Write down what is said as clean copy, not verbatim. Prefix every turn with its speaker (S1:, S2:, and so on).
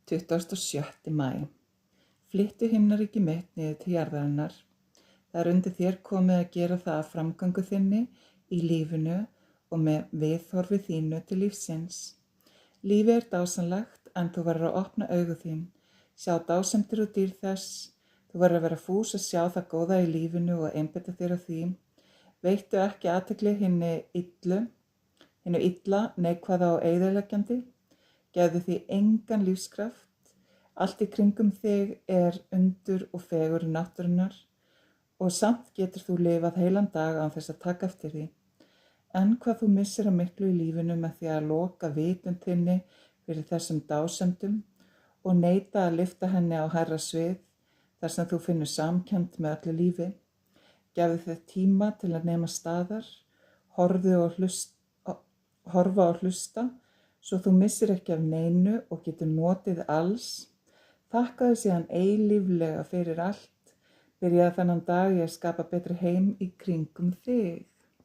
S1: 26. maí. Flyttu himnaríki mitt niður til jarðarinnar. Það er undir þér komið að gera það að framgöngu þinni í lífinu og með viðhorfi þínu til lífsins. Lífið er dásamlegt en þú verður að opna augu þín, sjá dásemdir og dýrð þess. Þú verður að vera fús að sjá það góða í lífinu og einbeita þér að því. Veittu ekki athygli hinu illa, neikvæða og eyðileggjandi. Gefðu því engan lífskraft. Allt í kringum þig er undur og fegur náttúrunnar og samt getur þú lifað heilan dag án þess að taka eftir því. En hvað þú missir að miklu í lífinu með því að loka vitund þinni fyrir þessum dásemdum og neita að lyfta henni á hærra svið þar sem þú finnur samkennd með öllu lífi. Gefðu þér tíma til að nema staðar, horfa og hlusta, svo þú missir ekki af neinu og getur notið alls. Þakkaðu síðan eilíflega fyrir allt. Byrjaðu þennan dag í að skapa betri heim í kringum þig.